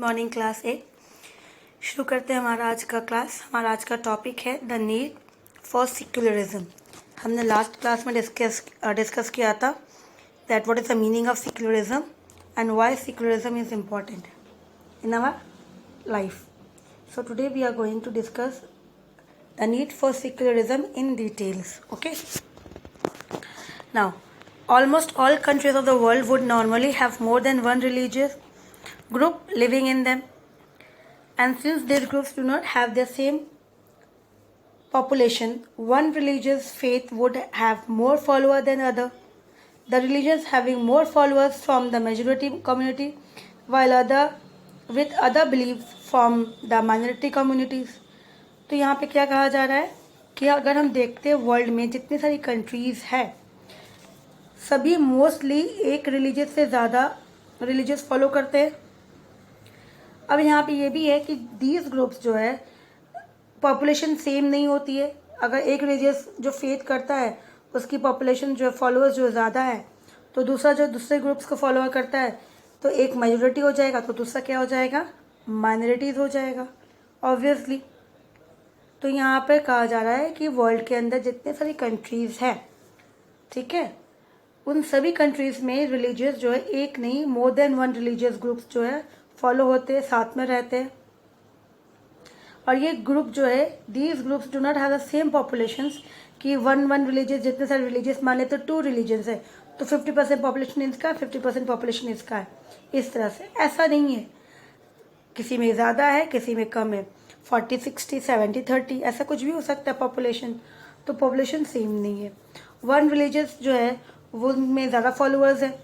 Morning class ए शुरू करते हैं हमारा आज का क्लास। हमारा आज का टॉपिक है द नीड फॉर सेक्युलरिज्म। हमने लास्ट क्लास में डिस्कस किया था that what is the meaning of secularism and why secularism is important in our life. So today we are going to discuss the need for secularism in details. Okay, now almost all countries of the world would normally have more than one religious group living in them, and since these groups do not have the same population, one religious faith would have more followers than other, the religions having more followers from the majority community while other with other beliefs from the minority communities। तो यहाँ पे क्या कहा जा रहा है कि अगर हम देखते हैं वर्ल्ड में जितनी सारी कंट्रीज़ है सभी मोस्टली एक रिलीजियस से ज़्यादा रिलीजियस फॉलो करते हैं। अब यहाँ पे ये भी है कि दीज ग्रुप्स जो है पॉपुलेशन सेम नहीं होती है। अगर एक रिलीजियस जो फेथ करता है उसकी पॉपुलेशन जो फॉलोअर्स जो ज़्यादा है तो दूसरा जो दूसरे ग्रुप्स को फॉलो करता है तो एक मेजोरिटी हो जाएगा तो दूसरा क्या हो जाएगा, माइनॉरिटीज़ हो जाएगा ऑब्वियसली। तो यहाँ पर कहा जा रहा है कि वर्ल्ड के अंदर जितने सारी कंट्रीज़ हैं, ठीक है, उन सभी कंट्रीज़ में रिलीजियस जो है एक नहीं more than one religious groups जो है फॉलो होते हैं, साथ में रहते हैं। और ये ग्रुप जो है these groups do not have the same populations कि वन रिलीजियस जितने सारे रिलीजियस मान लेते तो 2 रिलीजन्स है तो 50% पॉपुलेशन इसका 50% पॉपुलेशन इसका है। इस तरह से ऐसा नहीं है, किसी में ज़्यादा है किसी में कम है, 40 60 70 30 ऐसा कुछ भी हो सकता है पॉपुलेशन। तो पॉपुलेशन सेम नहीं है। वन रिलीजियस जो है वो में ज़्यादा फॉलोअर्स है,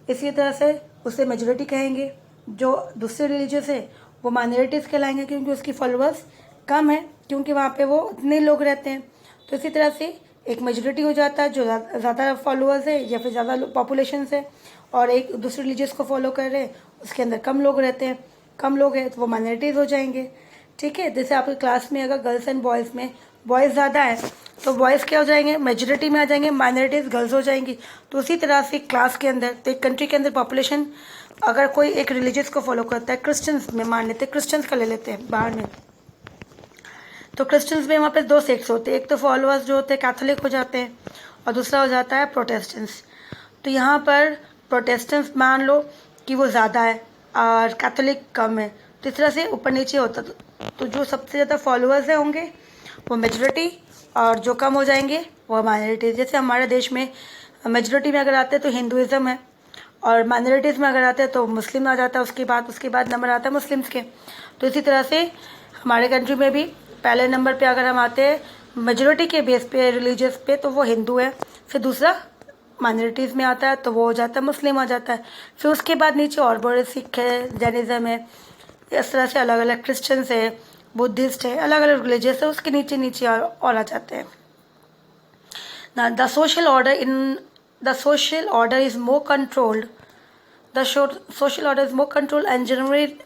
इसी तरह से उसे मेजोरिटी कहेंगे। जो दूसरे रिलीजियस है वो माइनॉरिटीज़ कहलाएंगे क्योंकि उसकी फॉलोअर्स कम है, क्योंकि वहाँ पे वो उतने लोग रहते हैं। तो इसी तरह से एक मेजोरिटी हो जाता है जो ज़्यादा फॉलोअर्स है या फिर ज़्यादा पॉपुलेशन है, और एक दूसरे रिलीजियस को फॉलो कर रहे हैं उसके अंदर कम लोग रहते हैं, कम लोग हैं तो वो माइनॉरिटीज़ हो जाएंगे। ठीक है, जैसे आपकी क्लास में अगर गर्ल्स एंड बॉयज़ में बॉयज़ ज़्यादा है तो बॉयज़ क्या हो जाएंगे, मेजोरिटी में आ जाएंगे, माइनॉरिटीज़ गर्ल्स हो जाएंगी। तो उसी तरह से क्लास के अंदर तो एक कंट्री के अंदर पॉपुलेशन अगर कोई एक रिलीजियस को फॉलो करता है, क्रिश्चियंस में मान लेते हैं, क्रिश्चियंस का ले लेते हैं बाहर में, तो क्रिश्चियंस में वहाँ पे 2 सेक्ट्स होते हैं। एक तो फॉलोअर्स जो होते हैं कैथोलिक हो जाते हैं और दूसरा हो जाता है प्रोटेस्टेंट्स। तो यहाँ पर प्रोटेस्टेंट्स मान लो कि वो ज़्यादा है और कैथोलिक कम है, तो इस तरह से ऊपर नीचे होता। तो जो सबसे ज़्यादा फॉलोअर्स है होंगे वो मेजोरिटी और जो कम हो जाएंगे वो माइनॉरिटी। जैसे हमारे देश में मेजोरिटी में अगर आते हैं तो हिंदुज़म है और माइनॉरिटीज़ में अगर आते हैं तो मुस्लिम आ जाता है, उसके बाद नंबर आता है मुस्लिम्स के। तो इसी तरह से हमारे कंट्री में भी पहले नंबर पे अगर हम आते हैं मेजोरिटी के बेस पे रिलीजियस पे तो वो हिंदू है, फिर दूसरा माइनॉरिटीज़ में आता है तो वो हो जाता है मुस्लिम आ जाता है, फिर उसके बाद नीचे और बड़े सिख है, जैनिज़्म है, इस तरह से अलग अलग क्रिश्चियंस है, बुद्धिस्ट है, अलग अलग रिलीजियस है, उसके नीचे नीचे और आ जाते हैं ना। The social order is more controlled social order is more controlled and generally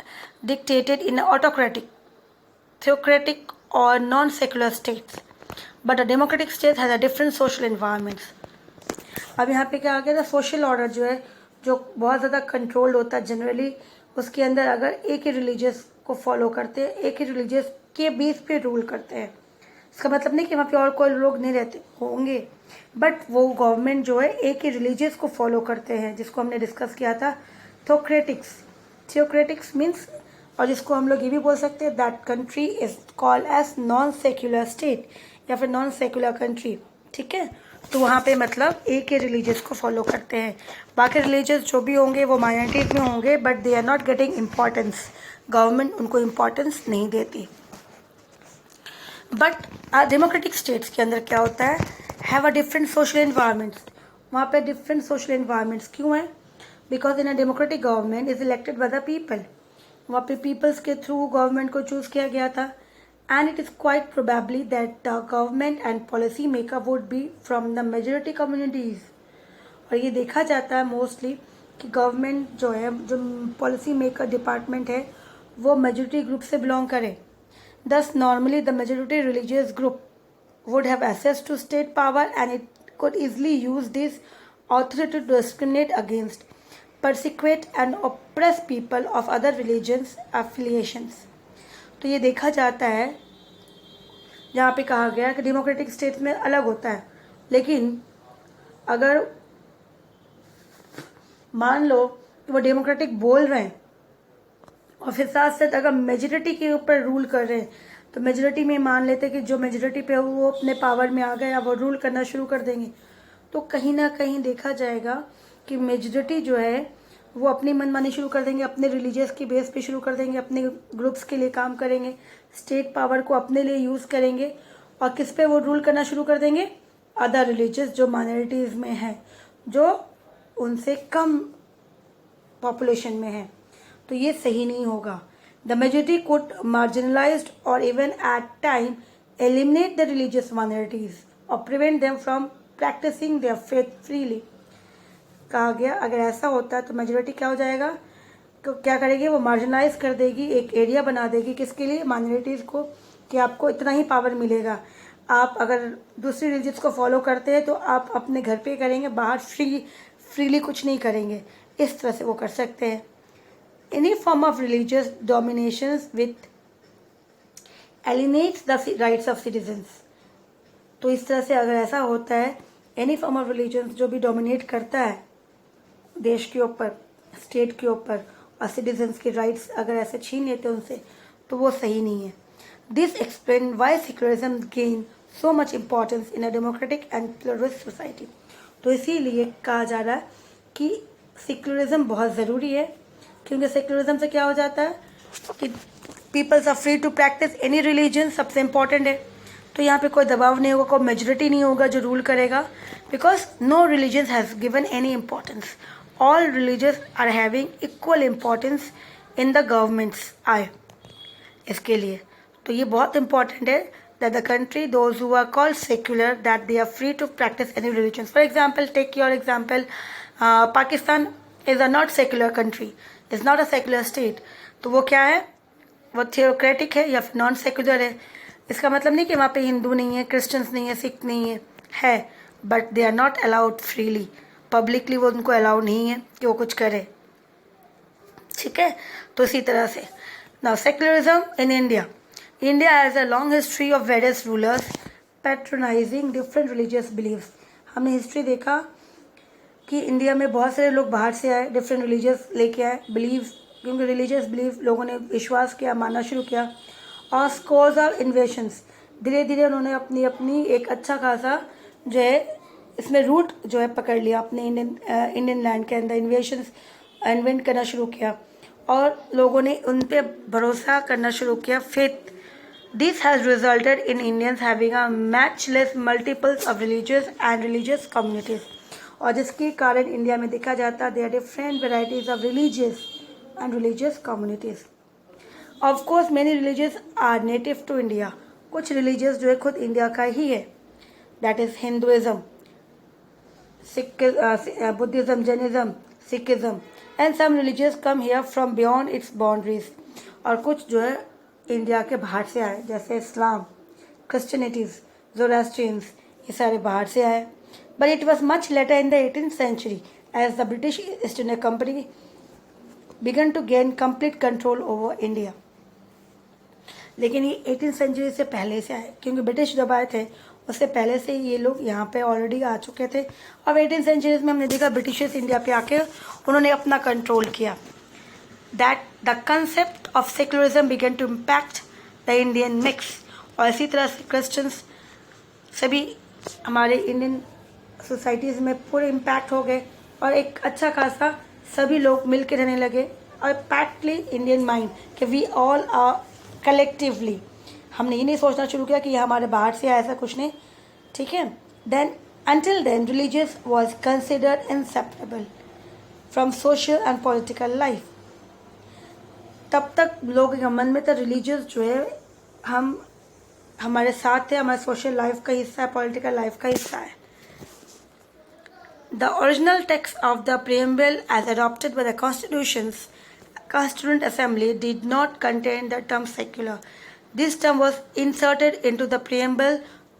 dictated in autocratic, theocratic or non-secular states, but a democratic state has a different social environments। अब यहाँ पे क्या आ गया, सोशल ऑर्डर जो है जो बहुत ज़्यादा कंट्रोल्ड होता है जनरली, उसके अंदर अगर एक ही रिलीजियस को फॉलो करते हैं, एक ही रिलीजियस के बेस पे रूल करते हैं। इसका मतलब नहीं कि वहाँ पे और कोई लोग नहीं रहते होंगे, बट वो गवर्नमेंट जो है एक ही रिलीजियस को फॉलो करते हैं, जिसको हमने डिस्कस किया था थियोक्रेटिक्स मीन्स, और जिसको हम लोग ये भी बोल सकते हैं that country is called as non secular state या फिर नॉन सेक्युलर कंट्री। ठीक है, तो वहाँ पे मतलब एक ही रिलीजियस को फॉलो करते हैं, बाकी रिलीजियस जो भी होंगे वो माइनॉरिटीज में होंगे, but they are not getting importance, government उनको इम्पॉर्टेंस नहीं देती। बट डेमोक्रेटिक स्टेट्स के अंदर क्या होता है, have a different social environments. वहाँ पे डिफरेंट सोशल इन्वायरमेंट्स क्यों है, because in a democratic government is elected by the people. वहाँ पे पीपल्स के थ्रू गवर्नमेंट को चूज किया गया था, and it is quite probably that the government and policy maker would be from the majority communities. और ये देखा जाता है मोस्टली कि गवर्नमेंट जो है, जो पॉलिसी मेकर डिपार्टमेंट है, वो मेजोरिटी ग्रुप से बिलोंग करे। Thus, normally the majority religious group would have access to state power and it could easily use this authority to discriminate against। persecute and oppress people of other religions affiliations। तो ये देखा जाता है जहाँ पे कहा गया कि डेमोक्रेटिक स्टेट में अलग होता है, लेकिन अगर मान लो कि वो डेमोक्रेटिक बोल रहे हैं और फिर साथ साथ अगर मेजोरिटी के ऊपर रूल कर रहे हैं, तो मेजोरिटी में मान लेते कि जो मेजोरिटी पे हो वो अपने पावर में आ गए, अब वो रूल करना शुरू कर देंगे, तो कहीं ना कहीं देखा जाएगा कि मेजोरिटी जो है वो अपनी मनमानी शुरू कर देंगे, अपने रिलीजियस की बेस पे शुरू कर देंगे, अपने ग्रुप्स के लिए काम करेंगे, स्टेट पावर को अपने लिए यूज़ करेंगे, और किस पे वो रूल करना शुरू कर देंगे, अदर रिलीजियस जो माइनॉरिटीज़ में हैं, जो उनसे कम पॉपुलेशन में है। तो ये सही नहीं होगा। द मेजोरिटी कुड मार्जिनलाइज्ड और even at time eliminate the religious minorities और prevent them from practising their faith freely. कहा गया अगर ऐसा होता है तो मेजोरिटी क्या हो जाएगा, तो क्या करेगी, वो मार्जिनलाइज कर देगी, एक एरिया बना देगी किसके लिए, माइनॉरिटीज़ को, कि आपको इतना ही पावर मिलेगा, आप अगर दूसरी रिलीजियस को फॉलो करते हैं तो आप अपने घर पे करेंगे, बाहर फ्रीली कुछ नहीं करेंगे। इस तरह से वो कर सकते हैं। Any form of religious dominations with alienates the rights of citizens. तो इस तरह से अगर ऐसा होता है, एनी फॉर्म ऑफ रिलीजन जो भी डोमिनेट करता है देश के ऊपर, स्टेट के ऊपर, और सिटीजन्स के राइट्स अगर ऐसे छीन लेते हैं उनसे, तो वो सही नहीं है। This explain why secularism gain so much importance in a democratic and pluralist society. तो इसीलिए कहा जा रहा है कि सेक्युलरिज्म बहुत ज़रूरी है, क्योंकि सेक्युलरिज्म से क्या हो जाता है कि peoples are free to practice any religion, सबसे इम्पॉर्टेंट है। तो यहाँ पे कोई दबाव नहीं होगा, कोई मेजोरिटी नहीं होगा जो रूल करेगा, because no religion has given any importance, all religions are having equal importance in the government's eye. इसके लिए तो ये बहुत इंपॉर्टेंट है that the country, those who are called secular, that they are free to practice any religions. For example, take your example, Pakistan is a not secular country, is not a secular state. तो वो क्या है, वो theocratic है या फिर non secular है। इसका मतलब नहीं कि वहाँ पे हिंदू नहीं है, क्रिश्चियंस नहीं है, सिख नहीं है, but they are not allowed freely, publicly वो उनको अलाउ नहीं है कि वो कुछ करे, ठीक है। तो इसी तरह से now secularism in India. India has a long history of various rulers patronizing different religious beliefs. हमने हिस्ट्री देखा कि इंडिया में बहुत सारे लोग बाहर से आए, डिफरेंट रिलीजियस लेके आए बिलीव्स, क्योंकि रिलीजियस बिलीव लोगों ने विश्वास किया, मानना शुरू किया, और स्कोर्स ऑफ इन्वेशंस, धीरे धीरे उन्होंने अपनी अपनी एक अच्छा खासा जो है इसमें रूट जो है पकड़ लिया, अपने इंडियन लैंड के अंदर इन्वेशंस इन्वेंट करना शुरू किया, और लोगों ने उन पर भरोसा करना शुरू किया, faith. This has resulted in Indians having a matchless multiples of religious communities, और जिसके कारण इंडिया में देखा जाता है there are different varieties of religious communities. Of course, many religions are native to India. कुछ religious जो है खुद इंडिया का ही है, that is Hinduism, Buddhism, Jainism, Sikhism, and some religions come here from beyond its boundaries. और कुछ जो है इंडिया के बाहर से आए, जैसे इस्लाम, क्रिश्चियनिटीज़, ज़ोरास्ट्रियंस, ये सारे बाहर से आए। But it was much later in the 18th century as the British East India Company began to gain complete control over India. लेकिन ये 18th century से पहले से आए, क्योंकि ब्रिटिश जब आए थे उससे पहले से ये लोग यहाँ पे ऑलरेडी आ चुके थे। अब 18th century में हमने देखा ब्रिटिशर्स इंडिया पे आके उन्होंने अपना कंट्रोल किया। That the concept of secularism began to impact the Indian mix, और इसी तरह से क्रिश्चियंस सभी हमारे इंडियन सोसाइटीज़ में पूरे इम्पैक्ट हो गए, और एक अच्छा खासा सभी लोग मिल के रहने लगे, और पैक्टली इंडियन माइंड कि वी ऑल आर कलेक्टिवली, हमने ये नहीं सोचना शुरू किया कि ये हमारे बाहर से आया, ऐसा कुछ नहीं, ठीक है। Then until then religious was considered inseparable from social and political life. तब तक लोगों के मन में तो रिलीजियस जो है हमारे साथ है, हमारे सोशल लाइफ का हिस्सा है, पॉलिटिकल लाइफ का हिस्सा है। The original text of the preamble as adopted by the Constituent Assembly did not contain the term secular. This term was inserted into the preamble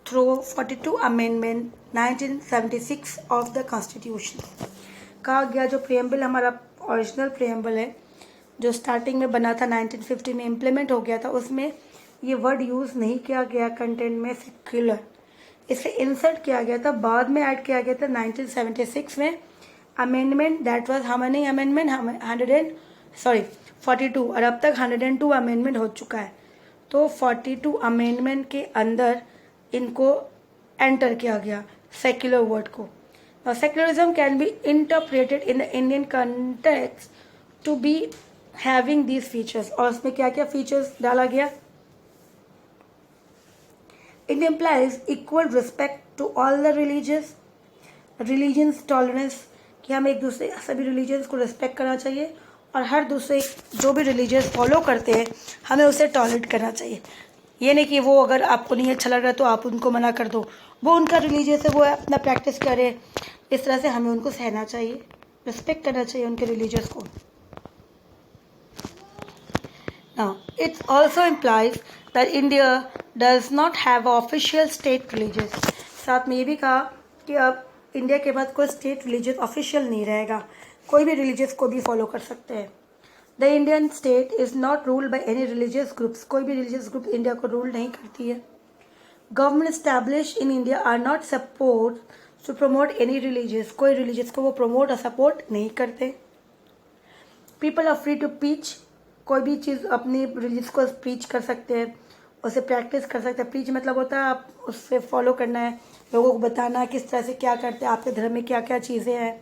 through 42 Amendment 1976 of the Constitution. कहा गया जो preamble हमारा original preamble है जो starting में बना था 1950 में इम्प्लीमेंट हो गया था, उसमें ये वर्ड यूज़ नहीं किया गया कंटेंट में सेक्युलर, इसे इंसर्ट किया गया था, बाद में ऐड किया गया था 1976 में amendment, that was how many amendment 42, और अब तक 102 अमेंडमेंट हो चुका है। तो 42 अमेंडमेंट के अंदर इनको एंटर किया गया सेक्युलर वर्ड को। Secularism can be interpreted in the Indian context to be having these features, और उसमें क्या क्या फीचर्स डाला गया। It implies equal respect to all the religions tolerance, कि हम एक दूसरे सभी रिलीजन्स को रिस्पेक्ट करना चाहिए और हर दूसरे जो भी रिलीजन्स फॉलो करते हैं हमें उसे टॉलरेट करना चाहिए। ये नहीं कि वो अगर आपको नहीं अच्छा लग रहा तो आप उनको मना कर दो, वो उनका रिलीजियस है, वो अपना प्रैक्टिस करे, इस तरह से हमें उनको सहना चाहिए, रिस्पेक्ट करना चाहिए उनके रिलीजियस को। Now, it also implies that India does not have official state religions. साथ में ये भी कहा कि अब इंडिया के बाद कोई स्टेट रिलीजियस ऑफिशियल नहीं रहेगा, कोई भी रिलीजियस को भी फॉलो कर सकते हैं। The Indian state is not ruled by any religious groups, कोई भी रिलीजियस ग्रुप इंडिया को रूल नहीं करती है। Government establish in India are not support to promote any religious, कोई रिलीजियस को वो प्रमोट और सपोर्ट नहीं करते। People are free to preach, कोई भी चीज़ अपनी रिलीज को प्रीच कर सकते हैं, उसे प्रैक्टिस कर सकते हैं। प्रीच मतलब होता है आप उससे फॉलो करना है, लोगों को बताना किस तरह से क्या करते हैं, आपके धर्म में क्या क्या चीज़ें हैं,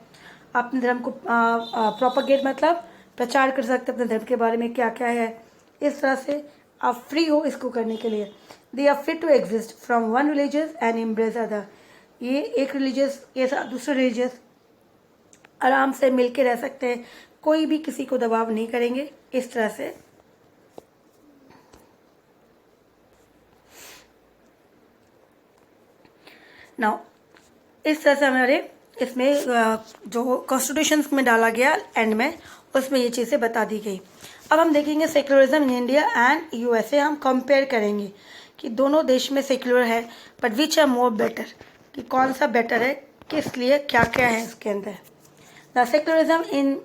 अपने धर्म को प्रोपागेट मतलब प्रचार कर सकते हैं अपने धर्म के बारे में क्या क्या है, इस तरह से आप फ्री हो इसको करने के लिए। They are free to exist from one religious and embrace other, ये एक रिलीजियस के साथ दूसरे रिलीजियस आराम से मिल के रह सकते हैं, कोई भी किसी को दबाव नहीं करेंगे, इस तरह से। नाउ इस तरह से हमारे इसमें जो कॉन्स्टिट्यूशन में डाला गया एंड में, उसमें ये चीज़ें बता दी गई। अब हम देखेंगे secularism in India and USA, हम कंपेयर करेंगे कि दोनों देश में सेक्युलर है but which are more better, कि कौन सा बेटर है, किस लिए क्या क्या है इसके अंदर। The secularism in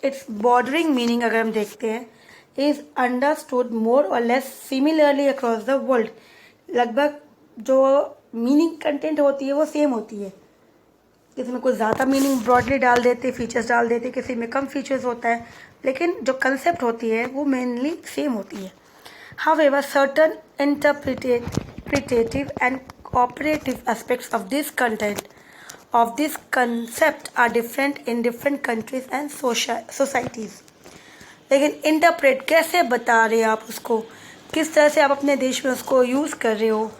its bordering meaning अगर हम देखते हैं, इज अंडरस्टूड मोर और less similarly across the world, लगभग जो मीनिंग कंटेंट होती है वो सेम होती है, किसी में कुछ ज़्यादा मीनिंग ब्रॉडली डाल देते, फीचर्स डाल देते, किसी में कम फीचर्स होता है, लेकिन जो कंसेप्ट होती है वो मेनली सेम होती है। However certain interpretative and operative aspects of this content of this concept are different in different countries and societies। लेकिन इंटरप्रेट कैसे बता रहे हैं आप उसको, किस तरह से आप अपने देश में उसको यूज़ कर रहे हो,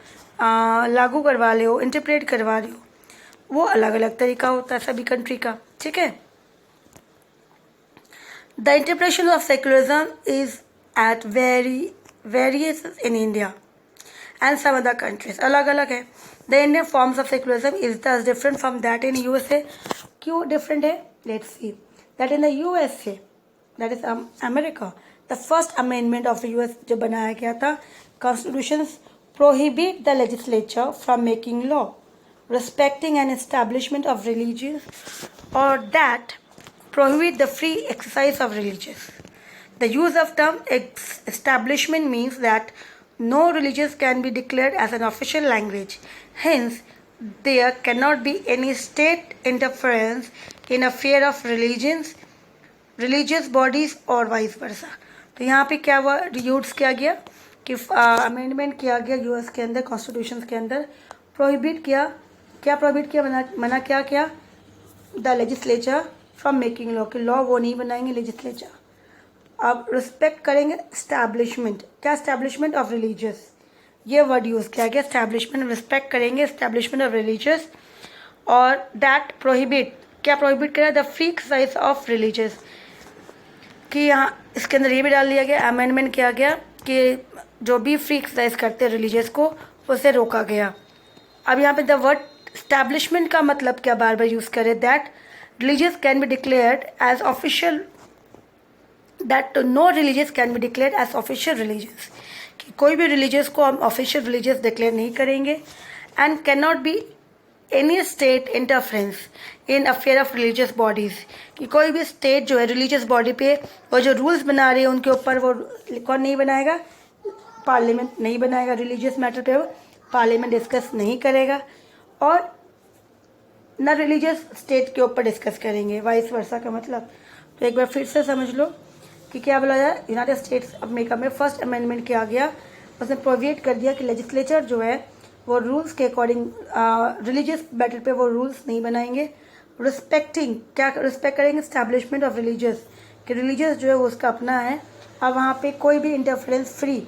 लागू करवा रहे हो, इंटरप्रेट करवा रहे हो, वो अलग अलग तरीका होता है सभी कंट्री का, ठीक है। The interpretation of secularism is at various in India and some other countries, अलग अलग है। The Indian forms of secularism is thus different from that in USA। क्यों different है? Let's see that in the USA, that is America, the first amendment of the US जो बनाया गया था, constitutions prohibit the legislature from making law respecting an establishment of religions or that prohibit the free exercise of religions। The use of term establishment means that no religions can be declared as an official language. Hence, there cannot be any state interference in affair of religious bodies or vice versa। तो यहाँ पे क्या हुआ, use किया गया कि amendment किया गया यूएस के अंदर, कॉन्स्टिट्यूशन के अंदर प्रोहिबिट किया, क्या प्रोहिबिट किया, मना क्या किया, the legislature from making law, कि लॉ वो नहीं बनाएंगे लेजिस्लेचर। अब रिस्पेक्ट करेंगे एस्टैब्लिशमेंट, क्या एस्टैब्लिशमेंट ऑफ रिलीजियस, ये वर्ड यूज़ किया गया, एस्टैब्लिशमेंट, रिस्पेक्ट करेंगे एस्टैब्लिशमेंट ऑफ रिलीजियस, और दैट प्रोहिबिट, क्या प्रोहिबिट करा, the free exercise of religious, कि यहाँ इसके अंदर ये भी डाल दिया गया, अमेंडमेंट किया गया कि जो भी फ्री एक्सरसाइज करते हैं रिलीजियस को उसे रोका गया। अब यहाँ पे द वर्ड एस्टैब्लिशमेंट का मतलब क्या बार बार यूज़ करें, that religious can be declared as official, that no religious can be declared as official religions, कि कोई भी रिलीजियस को हम ऑफिशियल रिलीजियस डिक्लेयर नहीं करेंगे, and can not be any state interference in affair of religious bodies, कि कोई भी स्टेट जो है रिलीजियस बॉडी पे और जो रूल्स बना रही है उनके ऊपर वो कौन नहीं बनाएगा, पार्लियामेंट नहीं बनाएगा। रिलीजियस मैटर पे वो पार्लियामेंट डिस्कस नहीं करेगा और न रिलीजियस स्टेट के ऊपर डिस्कस करेंगे, वाइस वर्सा का मतलब। तो एक बार फिर से समझ लो कि क्या बोला जाए, यूनाइटेड स्टेट्स अमेरिका में फर्स्ट अमेंडमेंट किया गया, उसने प्रोवाइड कर दिया कि लेजिस्लेचर जो है वो रूल्स के अकॉर्डिंग रिलीजियस मैटर पे वो रूल्स नहीं बनाएंगे। रिस्पेक्टिंग, क्या रिस्पेक्ट करेंगे, स्टैब्लिशमेंट ऑफ रिलीजियस, कि रिलीजियस जो है वो उसका अपना है और वहाँ पे कोई भी interference free,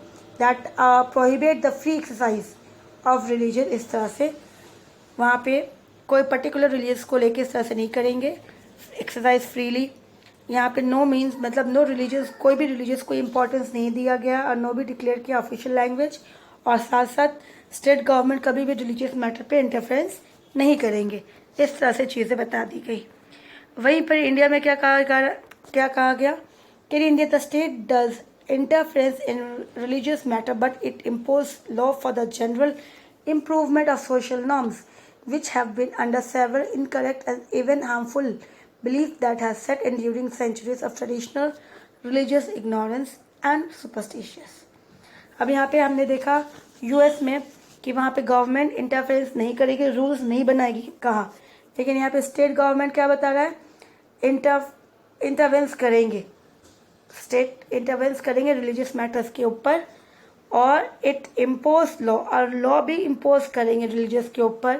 that prohibit the free exercise of religion, इस तरह से वहाँ पे कोई पर्टिकुलर रिलीजियस को लेके इस तरह से नहीं करेंगे एक्सरसाइज फ्रीली। यहाँ पे नो मीन्स मतलब नो रिलीजियस, कोई भी रिलीजियस को इम्पोर्टेंस नहीं दिया गया और नो भी डिक्लेयर किया ऑफिशियल लैंग्वेज। और साथ साथ स्टेट गवर्नमेंट कभी भी रिलीजियस मैटर पे इंटरफेरेंस नहीं करेंगे, इस तरह से चीज़ें बता दी गई। वहीं पर इंडिया में क्या कहा गया कि India the state does interference in religious matter, but it imposed law for the general improvement of social norms, which have been under several incorrect and even harmful beliefs that have set in during centuries of traditional religious ignorance and superstitious. अब यहाँ पे हमने देखा US में कि वहाँ पे government interference नहीं करेगी, रूल्स नहीं बनाएगी कहा, लेकिन यहाँ पे स्टेट गवर्नमेंट क्या बता रहा है, इंटरवेंस करेंगे, स्टेट इंटरवेंस करेंगे रिलीजियस मैटर्स के ऊपर और इट इम्पोज लॉ, और लॉ भी इम्पोज करेंगे रिलीजियस के ऊपर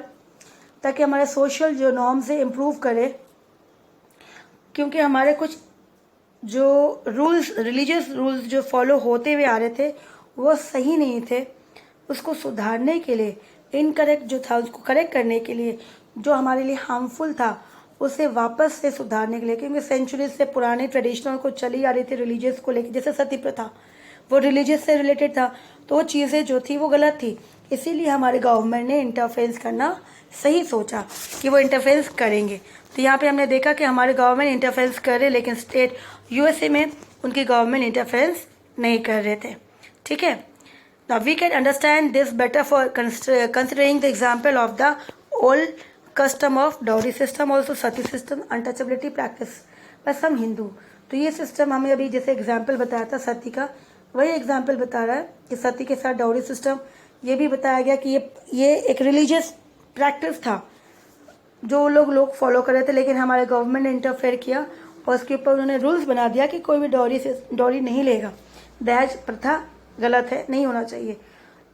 ताकि हमारे सोशल जो नॉर्म्स है इम्प्रूव करे, क्योंकि हमारे कुछ जो रूल्स, रिलीजियस रूल्स जो फॉलो होते हुए आ रहे थे वो सही नहीं थे। उसको सुधारने के लिए, इनकरेक्ट जो था उसको करेक्ट करने के लिए, जो हमारे लिए हार्मफुल था उसे वापस से सुधारने के लिए, क्योंकि सेंचुरीज से पुराने ट्रेडिशनल को चली आ रही थी रिलीजियस को लेकर, जैसे सती प्रथा वो रिलीजियस से रिलेटेड था, तो वो चीज़ें जो थी वो गलत थी। इसीलिए हमारे गवर्नमेंट ने इंटरफेरेंस करना सही सोचा कि वो इंटरफेरेंस करेंगे। तो यहाँ पे हमने देखा कि हमारे गवर्नमेंट इंटरफेरेंस कर रहे, लेकिन स्टेट यूएसए में उनकी गवर्नमेंट इंटरफेरेंस नहीं कर रहे थे। ठीक है, now we can understand this better for considering the example of the old custom of dowry system, also sati system, untouchability practice by some Hindu। तो ये सिस्टम हमें अभी जैसे एग्जाम्पल बताया था सती का, वही एग्जाम्पल बता रहा है कि सती के साथ डाउरी सिस्टम, ये भी बताया गया कि ये एक रिलीजियस प्रैक्टिस था जो लोग फॉलो कर रहे थे, लेकिन हमारे गवर्नमेंट ने इंटरफेयर किया और उसके ऊपर उन्होंने रूल्स बना दिया कि कोई भी डॉरी नहीं लेगा, दहेज प्रथा गलत है, नहीं होना चाहिए।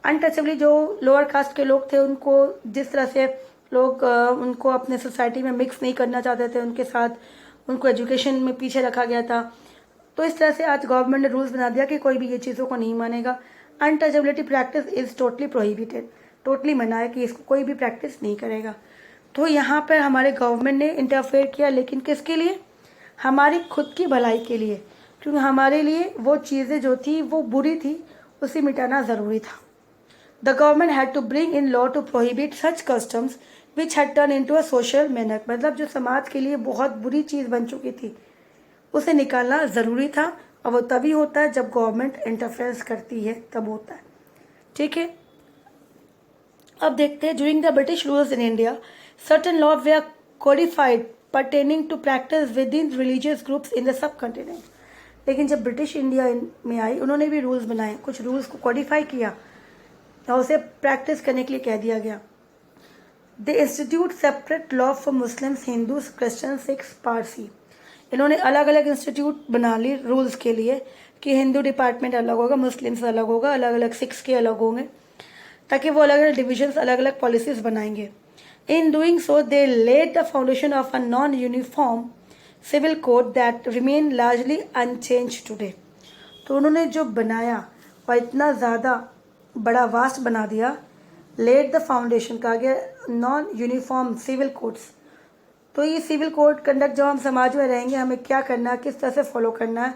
अनटचेबली जो लोअर कास्ट के लोग थे उनको जिस तरह से लोग उनको अपने सोसाइटी में मिक्स नहीं करना चाहते थे, उनके साथ उनको एजुकेशन में पीछे रखा गया था, तो इस तरह से आज गवर्नमेंट ने रूल्स बना दिया कि कोई भी ये चीज़ों को नहीं मानेगा। Untouchability practice is totally prohibited, totally मना है कि इसको कोई भी प्रैक्टिस नहीं करेगा। तो यहाँ पर हमारे गवर्नमेंट ने इंटरफेयर किया, लेकिन किसके लिए, हमारी खुद की भलाई के लिए, क्योंकि हमारे लिए वो चीज़ें जो थी वो बुरी थी, उसे मिटाना ज़रूरी था। The government had to bring in law to prohibit such customs which had turn into a social manner, मतलब जो समाज के लिए बहुत बुरी चीज़ बन चुकी थी उसे निकालना ज़रूरी था, और वो तभी होता है जब गवर्नमेंट इंटरफेरेंस करती है, तब होता है। ठीक है, अब देखते हैं during the British rules in India certain law they are codified pertaining to practice within religious groups in the subcontinent. लेकिन जब ब्रिटिश इंडिया में आई उन्होंने भी रूल्स बनाए, कुछ रूल्स को कोडिफाई किया और उसे प्रैक्टिस करने के लिए कह दिया गया। They institute separate law for Muslims, Hindus, Christian, Sikhs, Parsi. इन्होंने अलग अलग इंस्टीट्यूट बना ली रूल्स के लिए कि हिंदू डिपार्टमेंट अलग होगा, मुस्लिम्स अलग होगा, अलग अलग सिख्स के अलग होंगे, ताकि वो अलग अलग डिविजन्स, अलग अलग पॉलिसीज बनाएंगे। In doing so they laid the foundation of a non uniform civil code that remain largely unchanged today. तो उन्होंने जो बनाया और इतना ज़्यादा बड़ा वास्ट बना दिया, लेड द फाउंडेशन कहा गया नॉन यूनिफॉर्म सिविल कोड्स। तो ये सिविल कोड कंडक्ट जब हम समाज में रहेंगे हमें क्या करना है, किस तरह से फॉलो करना है,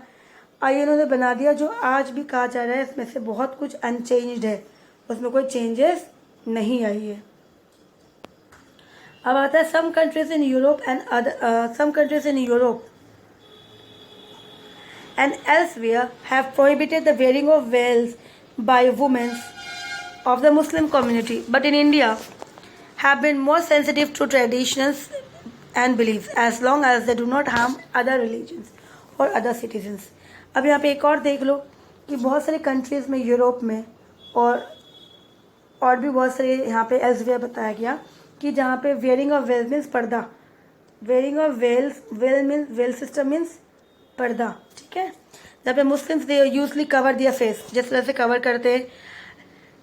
आइए उन्होंने बना दिया, जो आज भी कहा जा रहा है इसमें से बहुत कुछ अनचेंज्ड है, उसमें कोई चेंजेस नहीं आई है। अब आता है some countries in Europe and elsewhere have prohibited the wearing of veils by women of the Muslim community, but in India have been more sensitive to traditions and beliefs as long as they do not harm other religions or other citizens. अब यहाँ पे एक और देख लो कि बहुत सारे countries में, यूरोप में और भी बहुत सारे यहाँ पे एल्सवेयर बताया गया कि जहाँ पे वेयरिंग ऑफ वेल मीन्स पर्दा, wearing of well system means पर्दा, ठीक है। जहाँ पे मुस्लिम्स दे यूजली कवर दिया फेस, जिस तरह से कवर करते हैं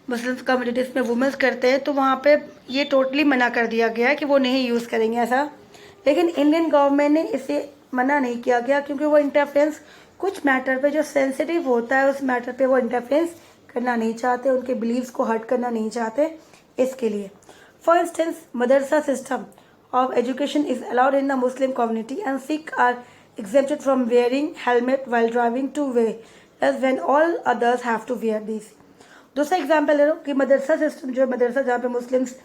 मुस्लिम कम्युनिटीज़ में वुमेंस करते हैं, तो वहाँ पे ये टोटली मना कर दिया गया है कि वो नहीं यूज़ करेंगे ऐसा। लेकिन इंडियन गवर्नमेंट ने इसे मना नहीं किया गया क्योंकि वो इंटरफेरेंस कुछ मैटर पे जो सेंसिटिव होता है उस मैटर पे वो इंटरफेरेंस करना नहीं चाहते, उनके बिलीव्स को हर्ट करना नहीं चाहते, इसके लिए। For instance madrasa system of education is allowed in the Muslim community and Sikh are exempted from wearing helmet while driving to way as when all others have to wear these। दूसरा example ले लो कि मदरसा system जो मदरसा जहाँ पे Muslims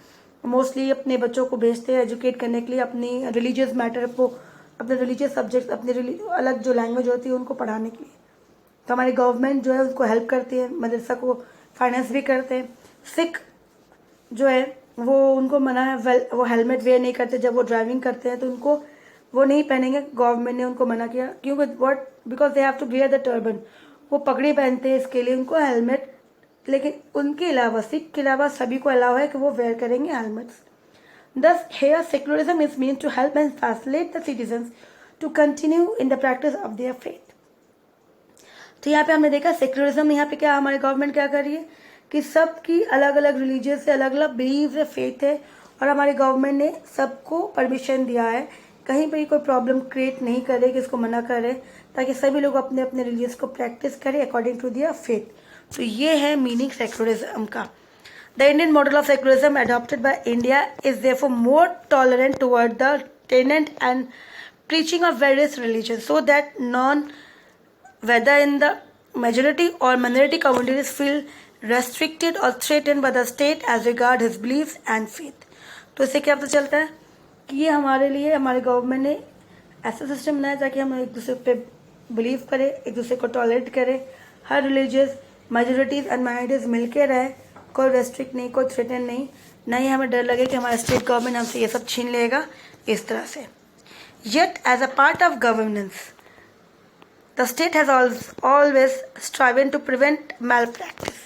mostly अपने बच्चों को भेजते हैं एजुकेट करने के लिए, अपनी रिलीजियस मैटर को, अपने रिलीजियस सब्जेक्ट, अपनी अलग जो लैंग्वेज होती है उनको पढ़ाने के लिए, तो हमारी गवर्नमेंट जो है उनको हेल्प करती है, मदरसा को फाइनेंस भी करते हैं। सिख जो है वो उनको मना है, वो हेलमेट वेयर नहीं करते जब वो ड्राइविंग करते हैं, तो उनको वो नहीं पहनेंगे, गवर्नमेंट ने उनको मना किया। क्योंकि because they have to wear the turban, वो पगड़ी पहनते हैं, इसके लिए उनको हेलमेट, लेकिन उनके अलावा सिख के अलावा सभी को अलाउ है कि वो वेयर करेंगे helmets. Thus, here secularism is meant to help and facilitate the citizens to continue in the practice of their faith। तो यहाँ पे हमने देखा सेक्युलरिज्म, यहाँ पे क्या हमारी गवर्नमेंट क्या कर रही है कि सबकी अलग अलग रिलीजियस है, अलग अलग बिलीव है, फेथ है, और हमारी गवर्नमेंट ने सबको परमिशन दिया है, कहीं पर कोई प्रॉब्लम क्रिएट नहीं करे कि इसको मना करे, ताकि सभी लोग अपने अपने रिलीजियस को प्रैक्टिस करें अकॉर्डिंग टू दियर फेथ। तो ये है मीनिंग सेक्युलरिज्म का। The Indian model of secularism adopted by India is therefore more tolerant toward the tenet and preaching of various religions, so that none, whether in the majority or minority communities, feel restricted or threatened by the state as regard his beliefs and faith। तो इससे क्या पता चलता है कि ये हमारे लिए हमारी गवर्नमेंट ने ऐसा सिस्टम बनाया ताकि हम एक दूसरे पे बिलीव करें, एक दूसरे को टॉलरेट करें, हर रिलीजियस मेजोरिटीज एंड माइनॉरिटीज मिलकर रहे, कोई रेस्ट्रिक्ट नहीं, कोई थ्रेटन नहीं, नहीं हमें डर लगे कि हमारा स्टेट गवर्नमेंट हमसे ये सब छीन लेगा इस तरह से। Yet as a part of governance, the state has always striven to prevent malpractice,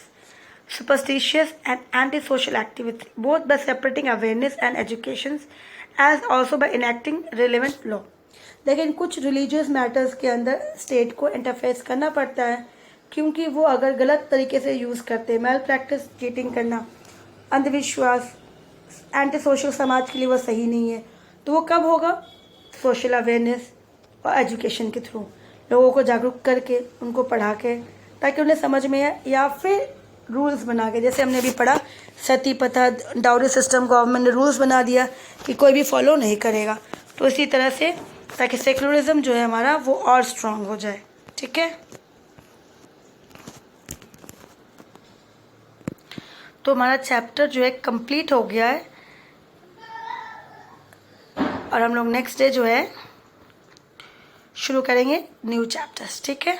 superstitious and antisocial activity, both by separating awareness and education as also by enacting relevant law। लेकिन कुछ रिलीजियस मैटर्स के अंदर state को interface करना पड़ता है, क्योंकि वो अगर गलत तरीके से यूज़ करते हैं, मैल प्रैक्टिस, चीटिंग करना, अंधविश्वास, एंटी सोशल समाज के लिए वो सही नहीं है, तो वो कब होगा? सोशल अवेयरनेस और एजुकेशन के थ्रू, लोगों को जागरूक करके, उनको पढ़ा के, ताकि उन्हें समझ में आए, या फिर रूल्स बना के, जैसे हमने अभी पढ़ा सती प्रथा, डाउरी सिस्टम, गवर्नमेंट ने रूल्स बना दिया कि कोई भी फॉलो नहीं करेगा, तो इसी तरह से ताकि सेकुलरिज्म जो है हमारा वो और स्ट्रांग हो जाए। ठीक है, तो हमारा चैप्टर जो है कंप्लीट हो गया है, और हम लोग नेक्स्ट डे जो है शुरू करेंगे न्यू चैप्टर्स। ठीक है।